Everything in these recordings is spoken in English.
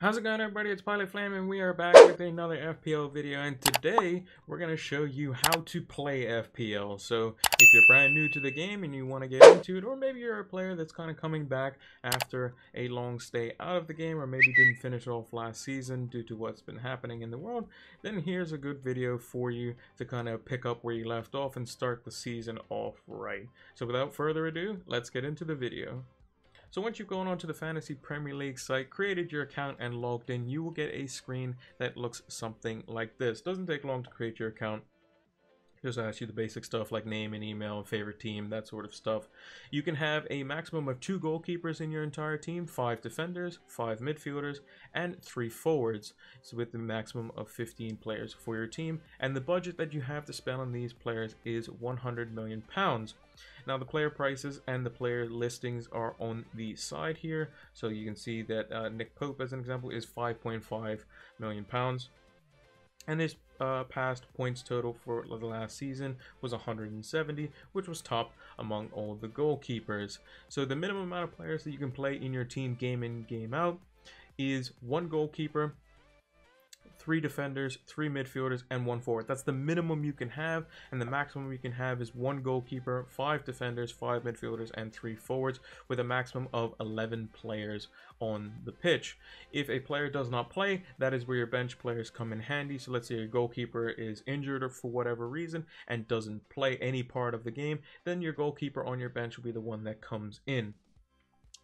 How's it going, everybody? It's Pilot Flame and we are back with another FPL video, and today we're going to show you how to play FPL. So if you're brand new to the game and you want to get into it, or maybe you're a player that's kind of coming back after a long stay out of the game, or maybe didn't finish off last season due to what's been happening in the world, then here's a good video for you to kind of pick up where you left off and start the season off right. So without further ado, let's get into the video. So once you've gone onto the Fantasy Premier League site, created your account and logged in, you will get a screen that looks something like this. Doesn't take long to create your account. Just asks you the basic stuff like name and email, favorite team, that sort of stuff. You can have a maximum of 2 goalkeepers in your entire team, 5 defenders, 5 midfielders, and 3 forwards. So with the maximum of 15 players for your team. And the budget that you have to spend on these players is £100 million. Now the player prices and the player listings are on the side here. So you can see that Nick Pope, as an example, is £5.5 million. And his past points total for the last season was 170, which was top among all the goalkeepers. So the minimum amount of players that you can play in your team game in, game out is 1 goalkeeper, 3 defenders, 3 midfielders, and 1 forward. That's the minimum you can have, and the maximum you can have is 1 goalkeeper, 5 defenders, 5 midfielders, and 3 forwards, with a maximum of 11 players on the pitch. If a player does not play, that is where your bench players come in handy. So let's say your goalkeeper is injured or for whatever reason and doesn't play any part of the game, then your goalkeeper on your bench will be the one that comes in.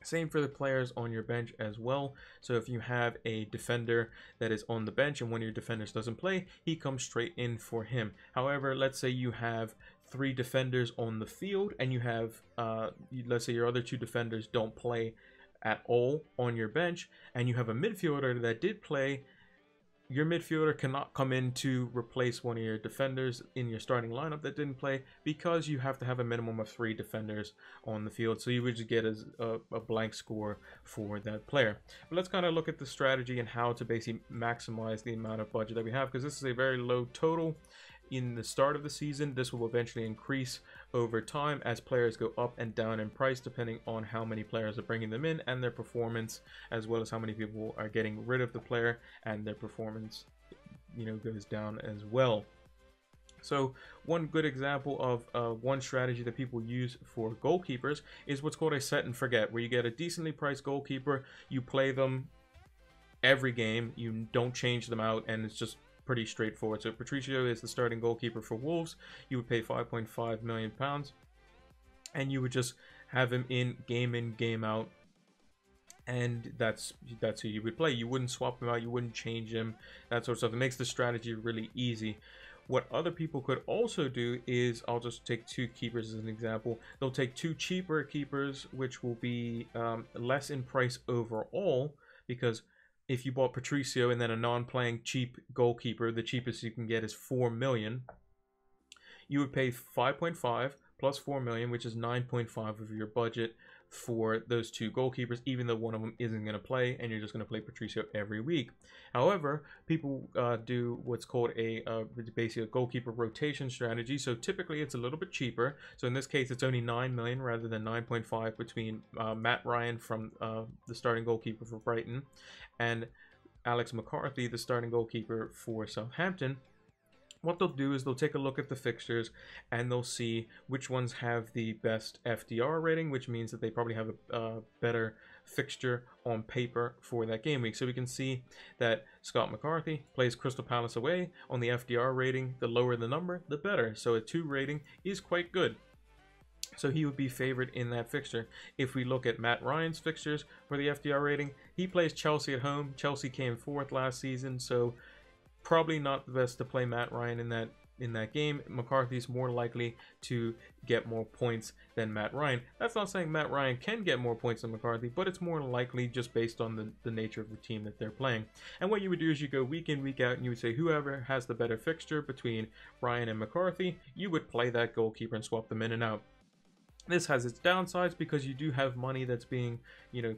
Same for the players on your bench as well. So if you have a defender that is on the bench and one of your defenders doesn't play, he comes straight in for him. However, let's say you have 3 defenders on the field and you have, let's say your other 2 defenders don't play at all on your bench, and you have a midfielder that did play. Your midfielder cannot come in to replace one of your defenders in your starting lineup that didn't play, because you have to have a minimum of 3 defenders on the field. So you would just get a blank score for that player. But let's kind of look at the strategy and how to basically maximize the amount of budget that we have, because this is a very low total in the start of the season. This will eventually increase over time as players go up and down in price, depending on how many players are bringing them in and their performance, as well as how many people are getting rid of the player and their performance, goes down as well. So one good example of one strategy that people use for goalkeepers is what's called a set and forget, where you get a decently priced goalkeeper, you play them every game, you don't change them out, and it's just pretty straightforward. So Patricio is the starting goalkeeper for Wolves. You would pay £5.5 million, and you would just have him in, game out, and that's who you would play. You wouldn't swap him out, you wouldn't change him, that sort of stuff. It makes the strategy really easy. What other people could also do is, I'll just take 2 keepers as an example. They'll take 2 cheaper keepers, which will be less in price overall, because if you bought Patricio and then a non-playing cheap goalkeeper, the cheapest you can get is 4 million. You would pay 5.5 plus 4 million, which is 9.5 of your budget for those 2 goalkeepers, even though one of them isn't going to play and you're just going to play Patricio every week. However, people do what's called basically a goalkeeper rotation strategy. So typically it's a little bit cheaper. So in this case, it's only 9 million rather than 9.5 between Matt Ryan from the starting goalkeeper for Brighton and Alex McCarthy, the starting goalkeeper for Southampton. What they'll do is they'll take a look at the fixtures and they'll see which ones have the best FDR rating, which means that they probably have a better fixture on paper for that game week. So we can see that Scott McCarthy plays Crystal Palace away. On the FDR rating, the lower the number, the better. So a 2 rating is quite good. So he would be favored in that fixture. If we look at Matt Ryan's fixtures for the FDR rating, he plays Chelsea at home. Chelsea came 4th last season, so probably not the best to play Matt Ryan in that game. McCarthy's more likely to get more points than Matt Ryan. That's not saying Matt Ryan can get more points than McCarthy, but it's more likely just based on the nature of the team that they're playing. And what you would do is you go week in, week out, and you would say whoever has the better fixture between Ryan and McCarthy, you would play that goalkeeper and swap them in and out. This has its downsides because you do have money that's being,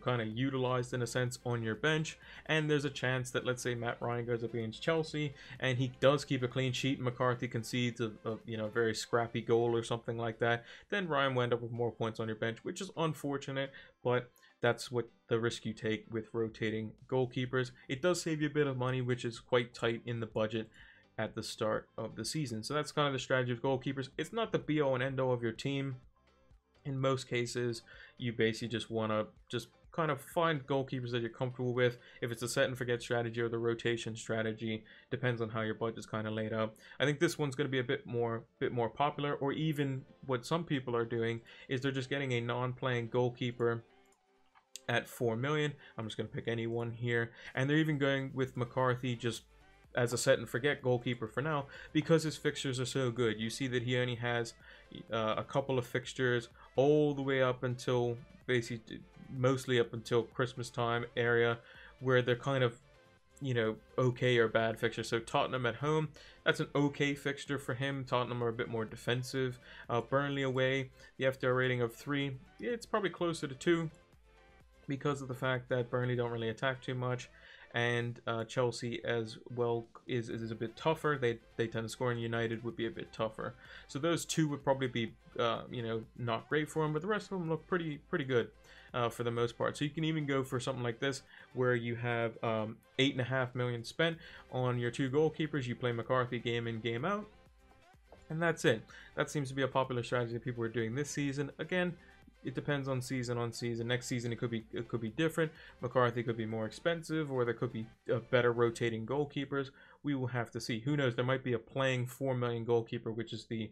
kind of utilized in a sense on your bench, and there's a chance that, let's say Matt Ryan goes up against Chelsea and he does keep a clean sheet, and McCarthy concedes a very scrappy goal or something like that, then Ryan will end up with more points on your bench, which is unfortunate, but that's what the risk you take with rotating goalkeepers. It does save you a bit of money, which is quite tight in the budget at the start of the season. So that's kind of the strategy of goalkeepers. It's not the be all and end all of your team. In most cases, you basically just want to just kind of find goalkeepers that you're comfortable with. If it's a set and forget strategy or the rotation strategy, depends on how your budget's kind of laid out. I think this one's going to be a bit more popular, or even what some people are doing is they're just getting a non-playing goalkeeper at 4 million. I'm just going to pick any one here, and they're even going with McCarthy just as a set and forget goalkeeper for now because his fixtures are so good. You see that he only has a couple of fixtures all the way up until basically mostly up until Christmas time area, where they're kind of okay or bad fixtures. So Tottenham at home, that's an okay fixture for him. Tottenham are a bit more defensive. Burnley away, the FDR rating of 3, it's probably closer to 2 because of the fact that Burnley don't really attack too much. And Chelsea as well is a bit tougher. They tend to score, and United would be a bit tougher. So those two would probably be not great for him, but the rest of them look pretty good for the most part. So you can even go for something like this where you have 8.5 million spent on your 2 goalkeepers. You play McCarthy game in, game out, and that's it. That seems to be a popular strategy that people are doing this season. Again, it depends on season. Next season it could be different. McCarthy could be more expensive, or there could be better rotating goalkeepers. We will have to see. Who knows? There might be a playing 4 million goalkeeper, which is the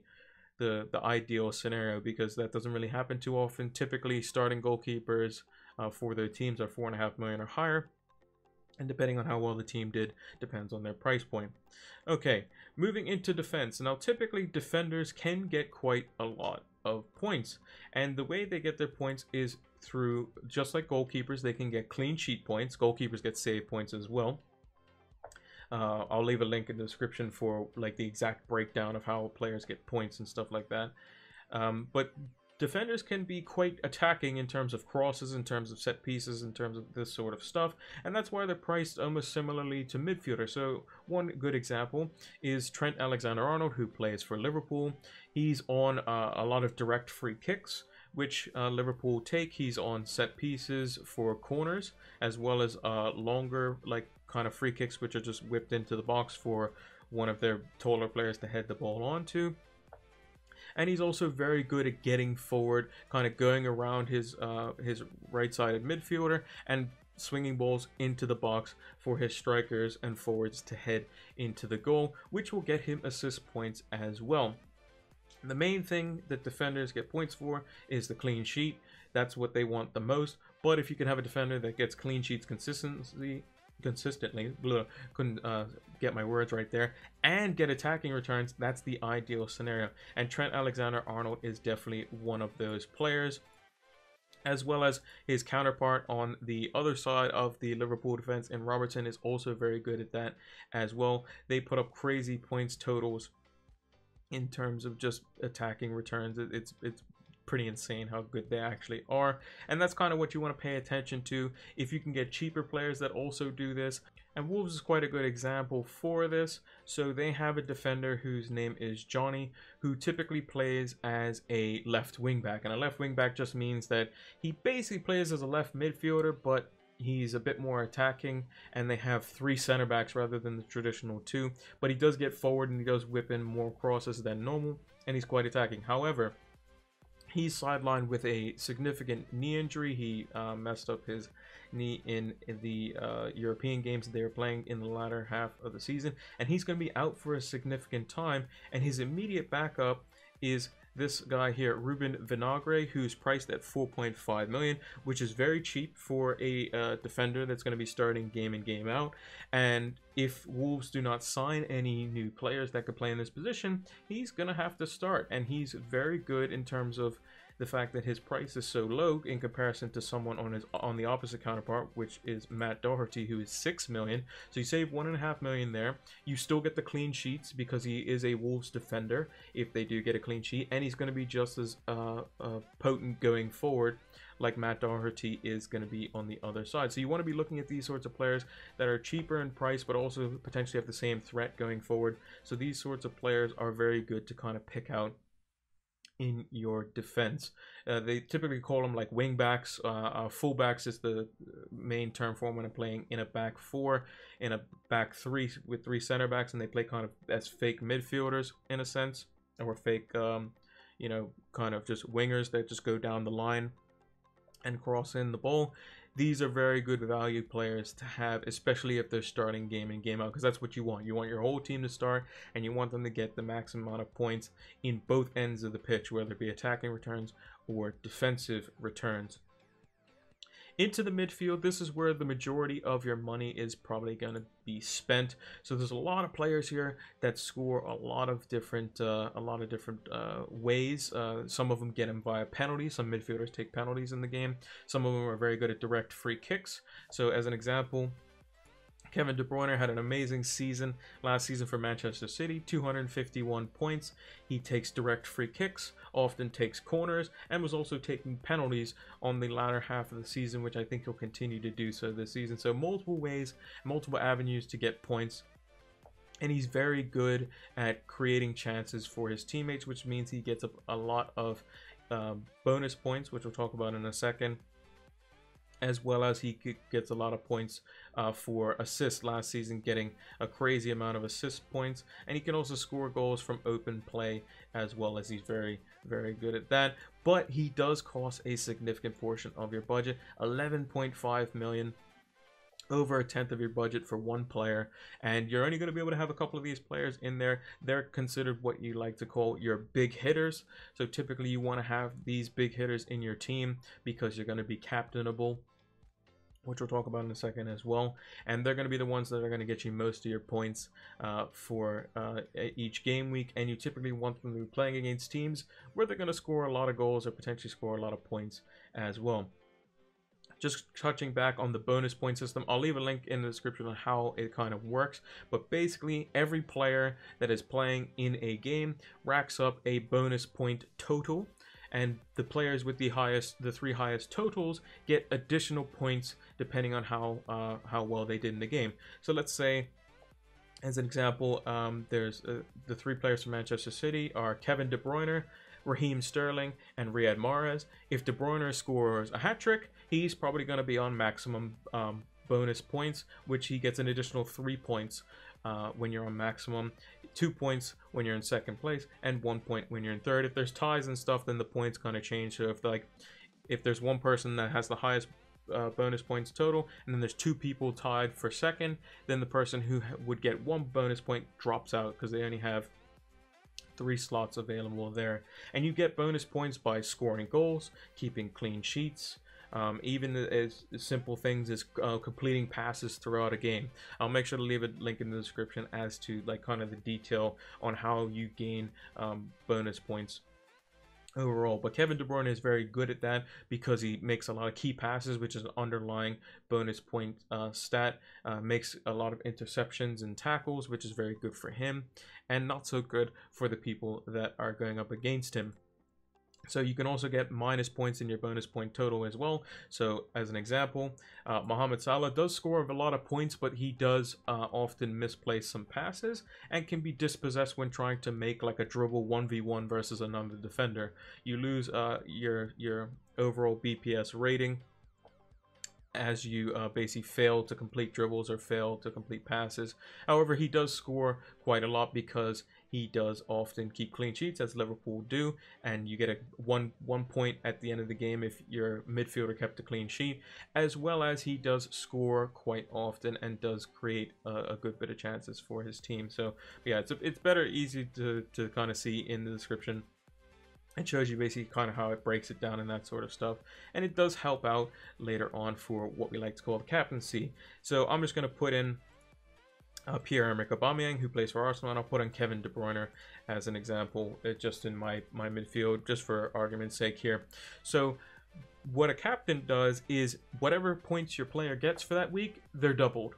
ideal scenario, because that doesn't really happen too often. Typically, starting goalkeepers for their teams are 4.5 million or higher. And depending on how well the team did, depends on their price point. Okay, moving into defense. Now, typically, defenders can get quite a lot of points. And the way they get their points is through, just like goalkeepers, they can get clean sheet points. Goalkeepers get save points as well. I'll leave a link in the description for like the exact breakdown of how players get points and stuff like that. But defenders can be quite attacking in terms of crosses, in terms of set pieces, in terms of this sort of stuff, and that's why they're priced almost similarly to midfielders. So one good example is Trent Alexander-Arnold, who plays for Liverpool. He's on a lot of direct free kicks, which Liverpool take. He's on set pieces for corners, as well as longer like kind of free kicks, which are just whipped into the box for one of their taller players to head the ball onto. And he's also very good at getting forward, kind of going around his right-sided midfielder and swinging balls into the box for his strikers and forwards to head into the goal, which will get him assist points as well. The main thing that defenders get points for is the clean sheet. That's what they want the most. But if you can have a defender that gets clean sheets consistently, couldn't get my words right there, and get attacking returns, that's the ideal scenario. And Trent Alexander-Arnold is definitely one of those players, as well as his counterpart on the other side of the Liverpool defense, and Robertson is also very good at that as well. They put up crazy points totals in terms of just attacking returns. It's pretty insane how good they actually are, and that's kind of what you want to pay attention to if you can get cheaper players that also do this. And Wolves is quite a good example for this. So they have a defender whose name is Johnny, who typically plays as a left wing back, and a left wing back just means that he basically plays as a left midfielder, but he's a bit more attacking, and they have 3 center backs rather than the traditional 2, but he does get forward and he does whip in more crosses than normal, and he's quite attacking. However, he's sidelined with a significant knee injury. He messed up his knee in the European games that they were playing in the latter half of the season, and he's going to be out for a significant time. And his immediate backup is this guy here, Ruben Vinagre, who's priced at 4.5 million, which is very cheap for a defender that's going to be starting game in, game out. And if Wolves do not sign any new players that could play in this position, he's going to have to start. And he's very good in terms of the fact that his price is so low in comparison to someone on the opposite counterpart, which is Matt Doherty, who is 6 million. So you save 1.5 million there. You still get the clean sheets because he is a Wolves defender if they do get a clean sheet, and he's going to be just as potent going forward like Matt Doherty is going to be on the other side. So you want to be looking at these sorts of players that are cheaper in price but also potentially have the same threat going forward. So these sorts of players are very good to kind of pick out in your defense. They typically call them like wingbacks. Fullbacks is the main term for them when I'm playing in a back four, in a back three with 3 center backs, and they play kind of as fake midfielders in a sense, or fake you know, kind of just wingers that just go down the line and cross in the ball. These are very good value players to have, especially if they're starting game in, game out, because that's what you want. You want your whole team to start, and you want them to get the maximum amount of points in both ends of the pitch, whether it be attacking returns or defensive returns. Into the midfield, this is where the majority of your money is probably going to be spent. So there's a lot of players here that score a lot of different ways. Some of them get them via penalties. Some midfielders take penalties in the game. Some of them are very good at direct free kicks. So as an example, Kevin De Bruyne had an amazing season last season for Manchester City, 251 points. He takes direct free kicks, often takes corners, and was also taking penalties on the latter half of the season, which I think he'll continue to do so this season. So multiple ways, multiple avenues to get points. And he's very good at creating chances for his teammates, which means he gets a lot of bonus points, which we'll talk about in a second, as well as he gets a lot of points for assists last season, getting a crazy amount of assist points. And he can also score goals from open play as well, as he's very, very good at that. But he does cost a significant portion of your budget, 11.5 million. Over a tenth of your budget for one player, and you're only going to be able to have a couple of these players in there. They're considered what you like to call your big hitters. So typically you want to have these big hitters in your team because you're going to be captainable, which we'll talk about in a second as well. And they're going to be the ones that are going to get you most of your points for each game week. And you typically want them to be playing against teams where they're going to score a lot of goals or potentially score a lot of points as well. Just touching back on the bonus point system, I'll leave a link in the description on how it kind of works. But basically, every player that is playing in a game racks up a bonus point total, and the players with the 3 highest totals get additional points depending on how well they did in the game. So let's say, as an example, there's the 3 players from Manchester City are Kevin De Bruyne, Raheem Sterling, and Riyad Mahrez. If De Bruyne scores a hat-trick, he's probably going to be on maximum bonus points, which he gets an additional 3 points when you're on maximum, 2 points when you're in second place, and 1 point when you're in third. If there's ties and stuff, then the points kind of change. So if there's one person that has the highest bonus points total, and then there's 2 people tied for second, then the person who would get 1 bonus point drops out because they only have 3 slots available there. And you get bonus points by scoring goals, keeping clean sheets, even as simple things as completing passes throughout a game. I'll make sure to leave a link in the description as to like kind of the detail on how you gain bonus points overall. But Kevin De Bruyne is very good at that because he makes a lot of key passes, which is an underlying bonus point stat. Makes a lot of interceptions and tackles, which is very good for him, and not so good for the people that are going up against him. So you can also get minus points in your bonus point total as well. So as an example, Mohamed Salah does score a lot of points, but he does often misplace some passes and can be dispossessed when trying to make like a dribble 1v1 versus another defender. You lose your overall BPS rating as you basically fail to complete dribbles or fail to complete passes. However, he does score quite a lot because he does often keep clean sheets, as Liverpool do, and you get a one point at the end of the game if your midfielder kept a clean sheet, as well as he does score quite often and does create a good bit of chances for his team. So yeah, it's better easy to kind of see in the description. It shows you basically kind of how it breaks it down and that sort of stuff. And it does help out later on for what we like to call the captaincy. So I'm just going to put in Pierre-Emerick Aubameyang, who plays for Arsenal, and I'll put in Kevin De Bruyne as an example, just in my midfield, just for argument's sake here. So what a captain does is whatever points your player gets for that week, they're doubled.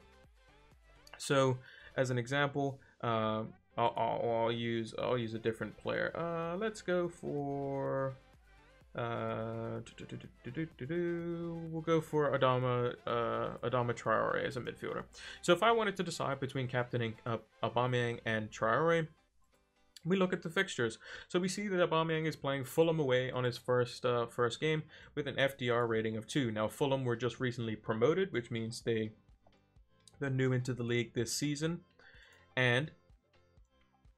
So as an example, I'll use a different player. Let's go for we'll go for Adama Traore as a midfielder. So if I wanted to decide between captaining Aubameyang and Traore, we look at the fixtures. So we see that Aubameyang is playing Fulham away on his first game with an FDR rating of 2. Now Fulham were just recently promoted, which means they're new into the league this season, and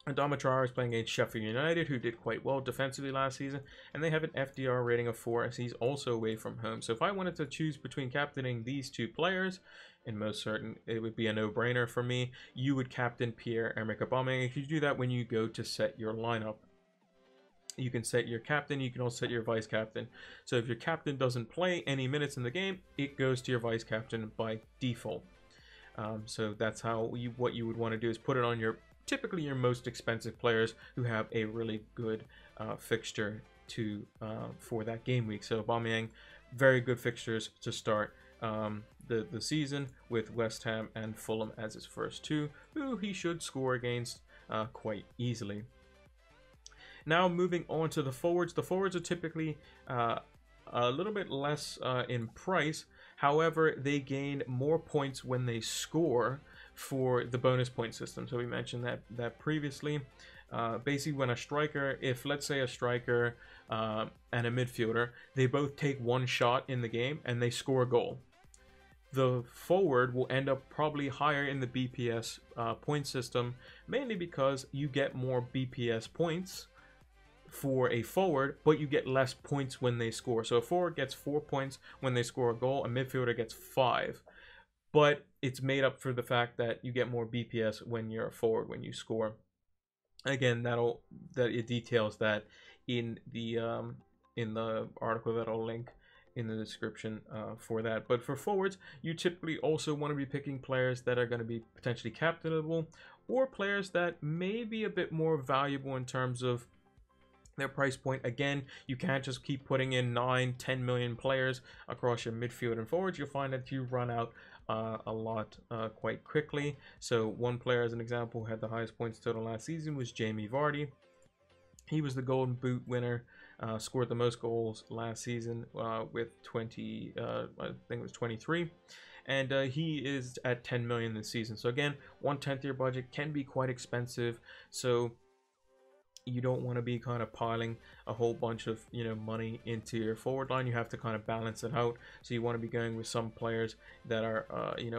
Adama Traore is playing against Sheffield United, who did quite well defensively last season, and they have an FDR rating of 4, as he's also away from home. So if I wanted to choose between captaining these two players, and most certain it would be a no-brainer for me, you would captain Pierre-Emerick Aubameyang. If you do that when you go to set your lineup, you can set your captain, you can also set your vice captain. So if your captain doesn't play any minutes in the game, it goes to your vice captain by default. So that's how what you would want to do is put it on your typically your most expensive players who have a really good fixture for that game week. So Aubameyang, very good fixtures to start the season, with West Ham and Fulham as his first two, who he should score against quite easily. Now moving on to the forwards. The forwards are typically a little bit less in price. However, they gain more points when they score for the bonus point system. So we mentioned that previously. Basically, when a striker, if let's say a striker and a midfielder, they both take one shot in the game and they score a goal, the forward will end up probably higher in the BPS point system, mainly because you get more BPS points for a forward, but you get less points when they score. So a forward gets 4 points when they score a goal, a midfielder gets 5. But it's made up for the fact that you get more BPS when you're a forward when you score. Again, it details that in the article that I'll link in the description for that. But for forwards, you typically also want to be picking players that are going to be potentially captainable, or players that may be a bit more valuable in terms of their price point. Again, you can't just keep putting in 9-10 million players across your midfield and forwards. You'll find that you run out a lot quite quickly. So one player, as an example, who had the highest points total last season was Jamie Vardy. He was the Golden Boot winner, scored the most goals last season with 20, I think it was 23. And he is at 10 million this season. So again, 1/10 your budget can be quite expensive. So you don't want to be kind of piling a whole bunch of money into your forward line. You have to kind of balance it out. So you want to be going with some players that are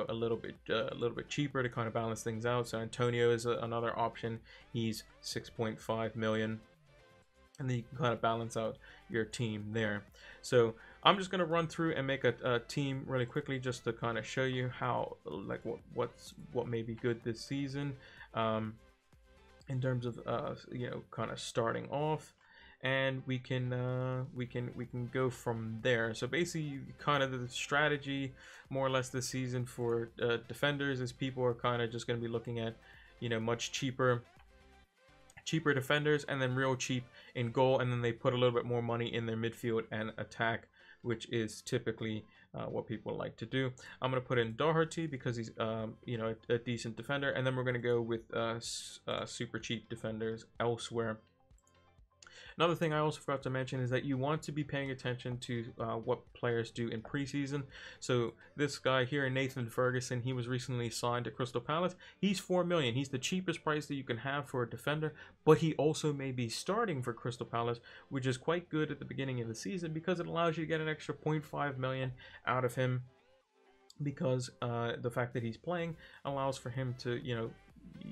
a little bit cheaper to kind of balance things out. So Antonio is another option. He's 6.5 million, and then you can kind of balance out your team there. So I'm just going to run through and make a team really quickly, just to kind of show you how, like, what may be good this season in terms of kind of starting off, and we can go from there. So basically, kind of the strategy more or less this season for defenders is people are kind of just going to be looking at much cheaper defenders, and then real cheap in goal, and then they put a little bit more money in their midfield and attack, which is typically what people like to do. I'm going to put in Doherty because he's a decent defender, and then we're going to go with super cheap defenders elsewhere. Another thing I also forgot to mention is that you want to be paying attention to what players do in preseason. So this guy here, Nathan Ferguson, he was recently signed to Crystal Palace. He's 4 million. He's the cheapest price that you can have for a defender, but he also may be starting for Crystal Palace, which is quite good at the beginning of the season because it allows you to get an extra 0.5 million out of him, because the fact that he's playing allows for him to,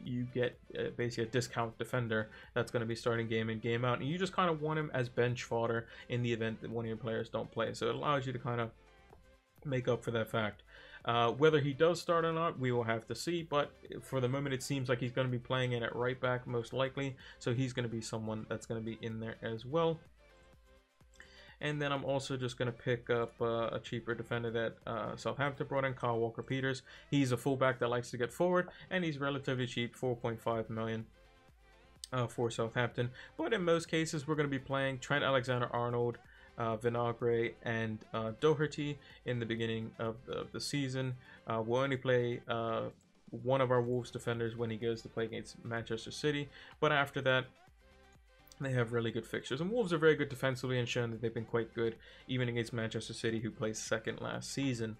you get basically a discount defender that's going to be starting game in, game out, and you just kind of want him as bench fodder in the event that one of your players don't play. So it allows you to kind of make up for that fact. Whether he does start or not, we will have to see, but for the moment it seems like he's going to be playing in at right back most likely, so he's going to be someone that's going to be in there as well. And then I'm also just going to pick up a cheaper defender that Southampton brought in, Kyle Walker-Peters. He's a fullback that likes to get forward, and he's relatively cheap, 4.5 million. For Southampton, but in most cases we're going to be playing Trent Alexander-Arnold, Vinagre, and Doherty in the beginning of the season. We'll only play one of our Wolves defenders when he goes to play against Manchester City, but after that they have really good fixtures, and Wolves are very good defensively and shown that they've been quite good even against Manchester City, who placed second last season.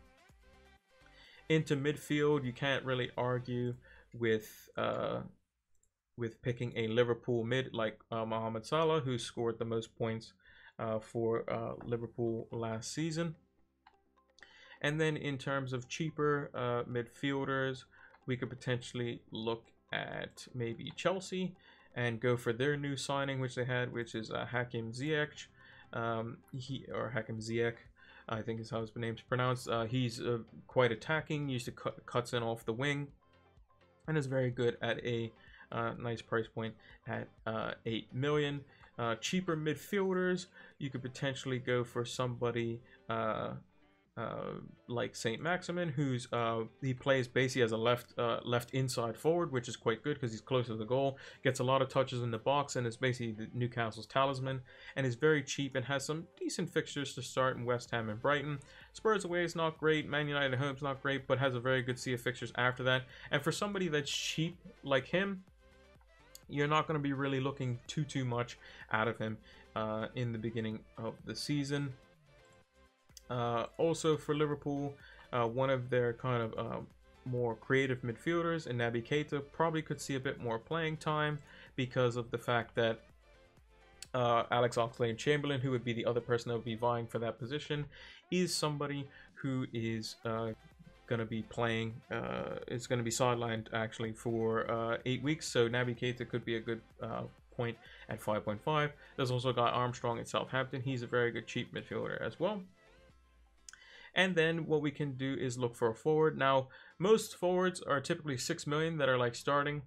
Into midfield, you can't really argue with picking a Liverpool mid like Mohamed Salah, who scored the most points for Liverpool last season. And then in terms of cheaper midfielders, we could potentially look at maybe Chelsea and go for their new signing, which they had, which is Hakim Ziyech, Hakim Ziyech, I think is how his name's pronounced. He's quite attacking, used to cuts in off the wing, and is very good at a nice price point at 8 million. Cheaper midfielders, you could potentially go for somebody like Saint Maximin, who's he plays basically as a left inside forward, which is quite good because he's close to the goal, gets a lot of touches in the box, and is basically the Newcastle's talisman, and is very cheap and has some decent fixtures to start in West Ham and Brighton. Spurs away is not great, Man United at home is not great, but has a very good sea of fixtures after that. And for somebody that's cheap like him, you're not going to be really looking too much out of him in the beginning of the season. Also for Liverpool, one of their kind of more creative midfielders, in Naby Keita, probably could see a bit more playing time because of the fact that Alex Oxlade-Chamberlain, who would be the other person that would be vying for that position, is somebody who is going to be playing, is going to be sidelined actually for 8 weeks. So Naby Keita could be a good point at 5.5. There's also Guy Armstrong at Southampton. He's a very good cheap midfielder as well. And then what we can do is look for a forward. Now, most forwards are typically 6 million that are like starting.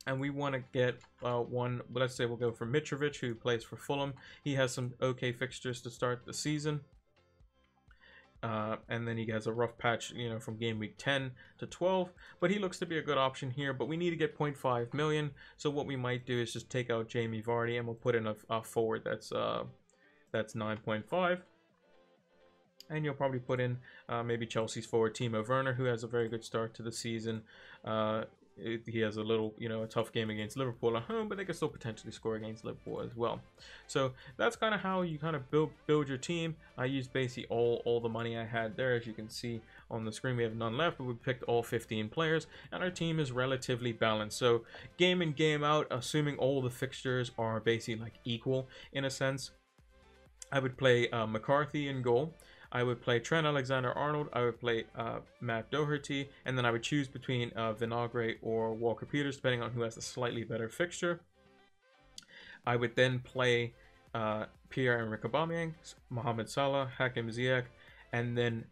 And we want to get one, let's say we'll go for Mitrovic, who plays for Fulham. He has some okay fixtures to start the season. And then he has a rough patch, you know, from game week 10 to 12. But he looks to be a good option here. But we need to get 0.5 million. So what we might do is just take out Jamie Vardy and we'll put in a forward that's 9.5. And you'll probably put in maybe Chelsea's forward Timo Werner, who has a very good start to the season. He has a little, you know, a tough game against Liverpool at home, but they can still potentially score against Liverpool as well. So that's kind of how you kind of build your team. I used basically all the money I had there. As you can see on the screen, we have none left, but we picked all 15 players, and our team is relatively balanced. So game in, game out, assuming all the fixtures are basically like equal in a sense, I would play McCarthy in goal. I would play Trent Alexander-Arnold, I would play Matt Doherty, and then I would choose between Vinagre or Walker-Peters, depending on who has a slightly better fixture. I would then play Pierre-Emerick Aubameyang, Mohamed Salah, Hakim Ziyech, and then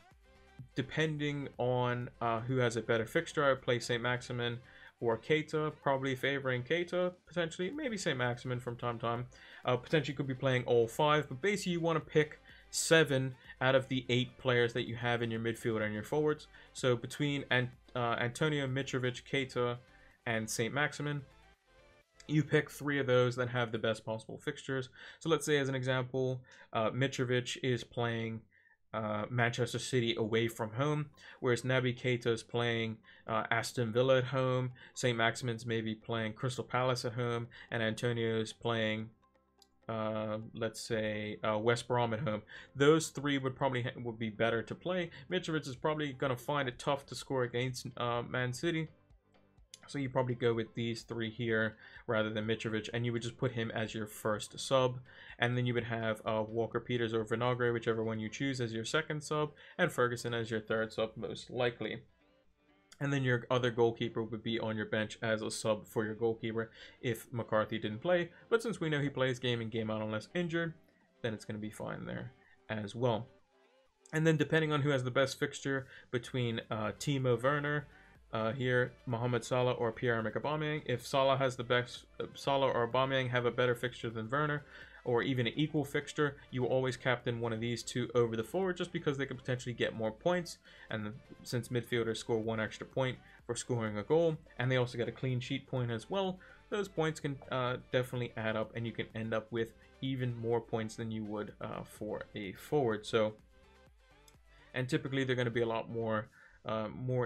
depending on who has a better fixture, I would play Saint Maximin or Keita, probably favoring Keita, potentially, maybe Saint Maximin from time to time. Potentially could be playing all 5, but basically you want to pick 7 out of the 8 players that you have in your midfield and your forwards. So between Antonio, Mitrovic, Keita, and Saint Maximin, you pick 3 of those that have the best possible fixtures. So let's say, as an example, Mitrovic is playing Manchester City away from home, whereas Naby Keita is playing Aston Villa at home, Saint Maximin's maybe playing Crystal Palace at home, and Antonio is playing let's say West Brom at home. Those 3 would be better to play. Mitrovic is probably going to find it tough to score against Man City, so you probably go with these 3 here rather than Mitrovic, and you would just put him as your first sub, and then you would have Walker-Peters or Vinagre, whichever one you choose, as your second sub, and Ferguson as your third sub most likely. And then your other goalkeeper would be on your bench as a sub for your goalkeeper if McCarthy didn't play. But since we know he plays game in, game out unless injured, then it's going to be fine there as well. And then depending on who has the best fixture between Timo Werner, here, Mohamed Salah, or Pierre-Emerick Aubameyang. If Salah has the best, Salah or Aubameyang have a better fixture than Werner, or even an equal fixture, you will always captain one of these two over the forward, just because they can potentially get more points. And since midfielders score 1 extra point for scoring a goal, and they also get a clean sheet point as well, those points can definitely add up, and you can end up with even more points than you would for a forward. So, and typically they're going to be a lot more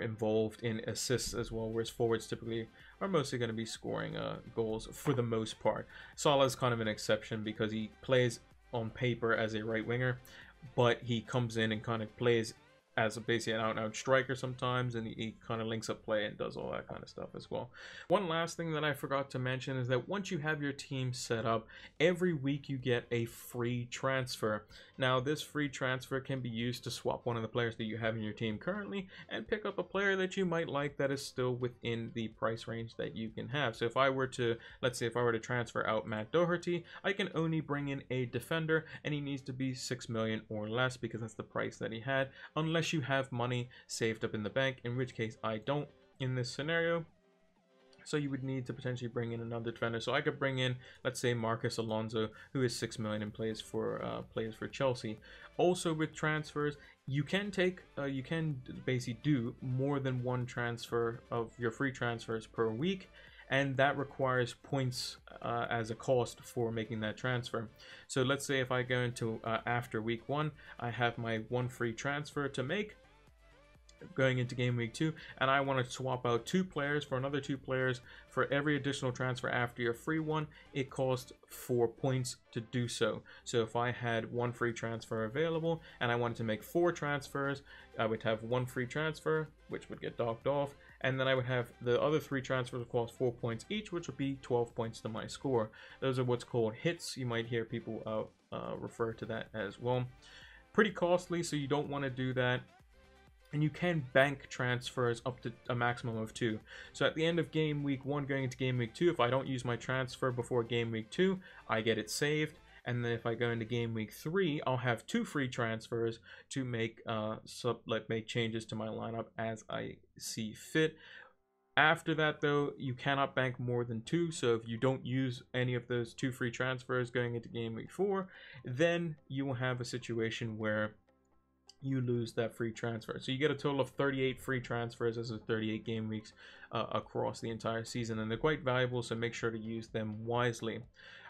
involved in assists as well, whereas forwards typically are mostly going to be scoring goals for the most part. Salah is kind of an exception because he plays on paper as a right winger, but he comes in and kind of plays as basically an out-and-out striker sometimes, and he kind of links up play and does all that kind of stuff as well. One last thing that I forgot to mention is that once you have your team set up, every week you get a free transfer. Now, this free transfer can be used to swap one of the players that you have in your team currently and pick up a player that you might like that is still within the price range that you can have. So if I were to, let's say if I were to transfer out Matt Doherty, I can only bring in a defender, and he needs to be 6 million or less because that's the price that he had, unless you have money saved up in the bank, in which case I don't in this scenario. So you would need to potentially bring in another defender. So I could bring in, let's say, Marcus Alonso, who is 6 million and plays for Chelsea. Also with transfers, you can basically do more than one transfer of your free transfers per week, and that requires points as a cost for making that transfer. So let's say if I go into after week 1, I have my 1 free transfer to make going into game week 2, and I want to swap out 2 players for another 2 players. For every additional transfer after your free one, it costs 4 points to do so. So if I had 1 free transfer available and I wanted to make 4 transfers, I would have 1 free transfer, which would get docked off, and then I would have the other 3 transfers cost 4 points each, which would be 12 points to my score. Those are what's called hits. You might hear people refer to that as well. Pretty costly, so you don't want to do that. And you can bank transfers up to a maximum of 2. So at the end of game week 1 going into game week 2, if I don't use my transfer before game week 2, I get it saved. And then if I go into game week 3, I'll have 2 free transfers to make make changes to my lineup as I see fit. After that, though, you cannot bank more than 2. So if you don't use any of those 2 free transfers going into game week 4, then you will have a situation where you lose that free transfer. So you get a total of 38 free transfers as of 38 game weeks across the entire season, and they're quite valuable, so make sure to use them wisely.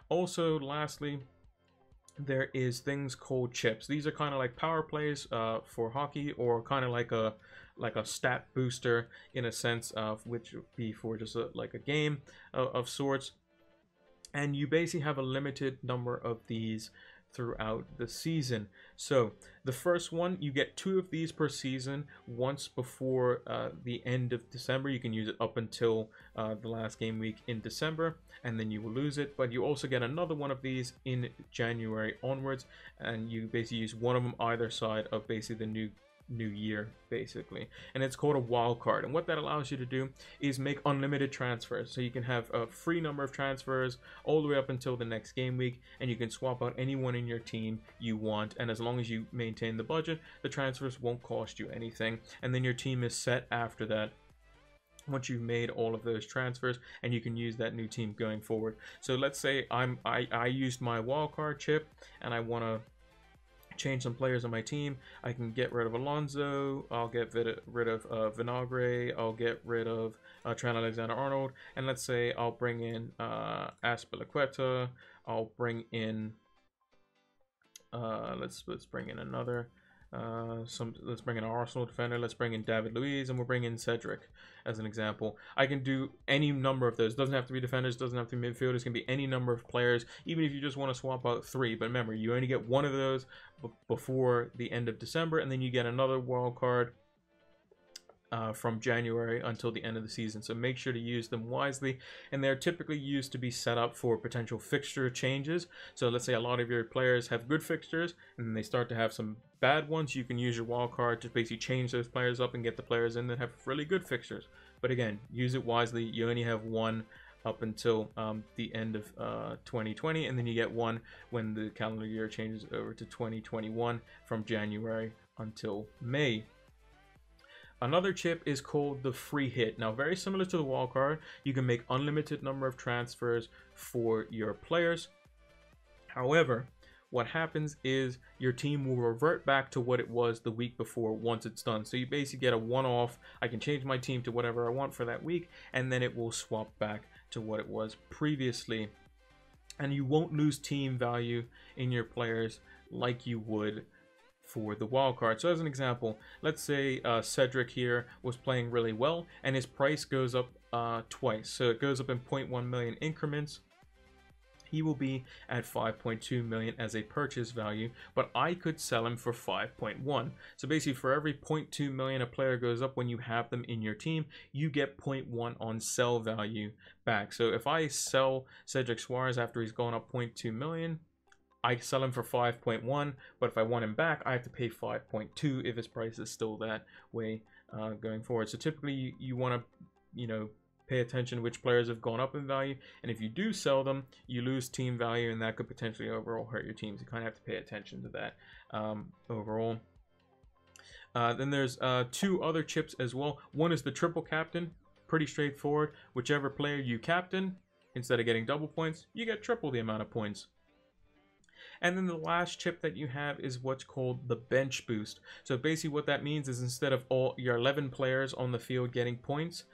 Also, lastly, there is things called chips. These are kind of like power plays for hockey, or kind of like a stat booster in a sense, of which would be for just like a game of sorts. And you basically have a limited number of these throughout the season. So the first one, you get 2 of these per season once before the end of December. You can use it up until the last game week in December, and then you will lose it. But you also get another one of these in January onwards, and you basically use one of them either side of basically the new year, basically, and it's called a wild card. And what that allows you to do is make unlimited transfers, so you can have a free number of transfers all the way up until the next game week, and you can swap out anyone in your team you want, and as long as you maintain the budget, the transfers won't cost you anything, and then your team is set after that once you've made all of those transfers, and you can use that new team going forward. So let's say I used my wildcard chip and I want to change some players on my team. I can get rid of Alonso, I'll get rid of Vinagre, I'll get rid of Trent Alexander-Arnold, and let's say I'll bring in Azpilicueta, I'll bring in let's bring in another let's bring in an Arsenal defender, let's bring in David Luiz, and we'll bring in Cedric as an example. I can do any number of those. Doesn't have to be defenders, doesn't have to be midfielders, can be any number of players, even if you just want to swap out 3. But remember, you only get 1 of those before the end of December, and then you get another wild card from January until the end of the season. So make sure to use them wisely, and they're typically used to be set up for potential fixture changes. So let's say a lot of your players have good fixtures and they start to have some bad ones. You can use your wild card to basically change those players up and get the players in that have really good fixtures. But again, use it wisely. You only have 1 up until the end of 2020, and then you get 1 when the calendar year changes over to 2021 from January until May. Another chip is called the free hit. Now, very similar to the wildcard, you can make unlimited number of transfers for your players. However, what happens is your team will revert back to what it was the week before once it's done. So you basically get a one-off. I can change my team to whatever I want for that week, and then it will swap back to what it was previously. And you won't lose team value in your players like you would for the wild card. So as an example, let's say Cedric here was playing really well and his price goes up twice. So it goes up in 0.1 million increments. He will be at 5.2 million as a purchase value, but I could sell him for 5.1. So basically for every 0.2 million a player goes up when you have them in your team, you get 0.1 on sell value back. So if I sell Cedric Suarez after he's gone up 0.2 million, I sell him for 5.1, but if I want him back, I have to pay 5.2 if his price is still that way going forward. So typically you want to, pay attention to which players have gone up in value, and if you do sell them, you lose team value, and that could potentially overall hurt your teams. You kind of have to pay attention to that overall. Then there's two other chips as well. One is the triple captain, pretty straightforward. Whichever player you captain, instead of getting double points, you get triple the amount of points. And then the last chip that you have is what's called the bench boost. So basically what that means is instead of all your 11 players on the field getting points,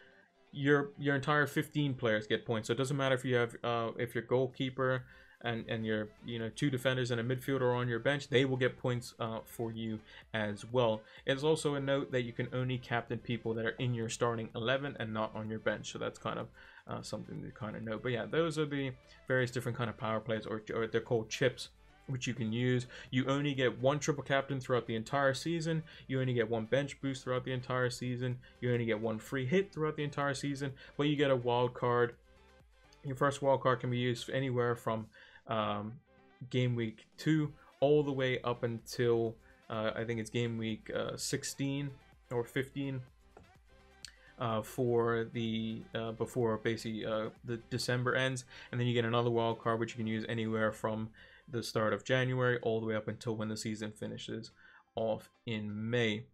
your entire 15 players get points. So it doesn't matter if you have if your goalkeeper and your two defenders and a midfielder on your bench, they will get points for you as well. It's also a note that you can only captain people that are in your starting 11 and not on your bench. So that's kind of something to kind of note. But yeah, those are the various different kind of power plays, or they're called chips, which you can use. You only get one triple captain throughout the entire season. You only get one bench boost throughout the entire season. You only get one free hit throughout the entire season, but you get a wild card. Your first wild card can be used anywhere from game week 2 all the way up until I think it's game week 16 or 15 for the before basically the December ends, and then you get another wild card which you can use anywhere from the start of January all the way up until when the season finishes off in May.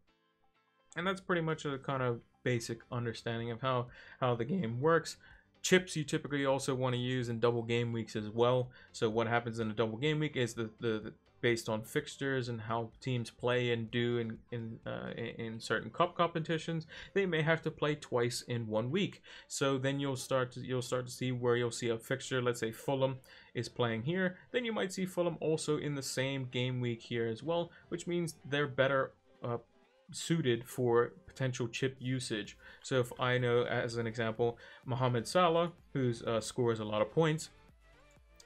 And that's pretty much a kind of basic understanding of how the game works. Chips you typically also want to use in double game weeks as well. So what happens in a double game week is the based on fixtures and how teams play and do in certain cup competitions, they may have to play twice in 1 week. So then you'll start to see where you'll see a fixture. Let's say Fulham is playing here, then you might see Fulham also in the same game week here as well, which means they're better suited for potential chip usage. So if I know, as an example, Mohamed Salah, who scores a lot of points,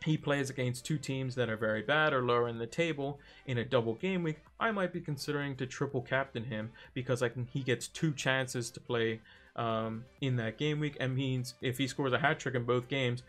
he plays against two teams that are very bad or lower in the table in a double game week, I might be considering to triple captain him, because he gets 2 chances to play in that game week, and means if he scores a hat-trick in both games,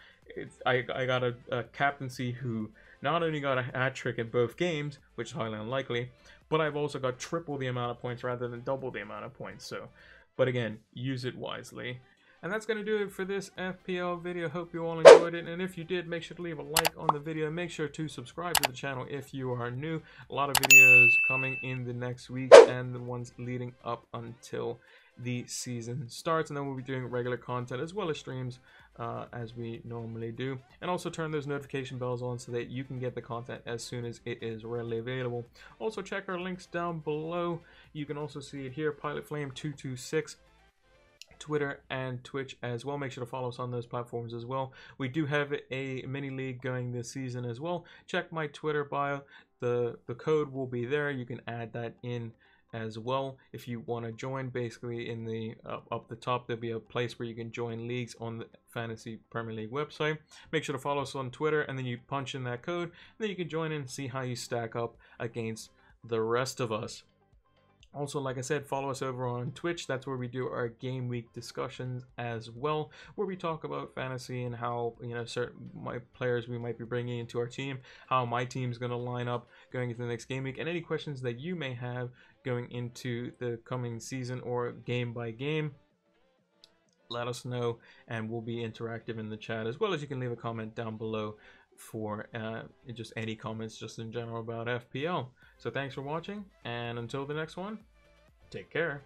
I got a captaincy who not only got a hat-trick in both games, which is highly unlikely, but I've also got triple the amount of points rather than double the amount of points. So, but again, use it wisely. And that's going to do it for this FPL video. Hope you all enjoyed it. And if you did, make sure to leave a like on the video. Make sure to subscribe to the channel if you are new. A lot of videos coming in the next week and the ones leading up until the season starts. And then we'll be doing regular content as well as streams as we normally do. And also turn those notification bells on so that you can get the content as soon as it is readily available. Also check our links down below. You can also see it here, Pilot Flame 226. Twitter and Twitch as well. Make sure to follow us on those platforms as well. We do have a mini league going this season as well. Check my Twitter bio. The code will be there. You can add that in as well if you want to join. Basically in the up the top there'll be a place where you can join leagues on the Fantasy Premier League website. Make sure to follow us on Twitter, and then you punch in that code, and then you can join in and see how you stack up against the rest of us. Also, like I said, follow us over on Twitch. That's where we do our game week discussions as well, where we talk about fantasy and how, certain players we might be bringing into our team, how my team's going to line up going into the next game week, and any questions that you may have going into the coming season or game by game. Let us know, and we'll be interactive in the chat, as well as you can leave a comment down below for just any comments just in general about FPL. So thanks for watching, and until the next one, take care.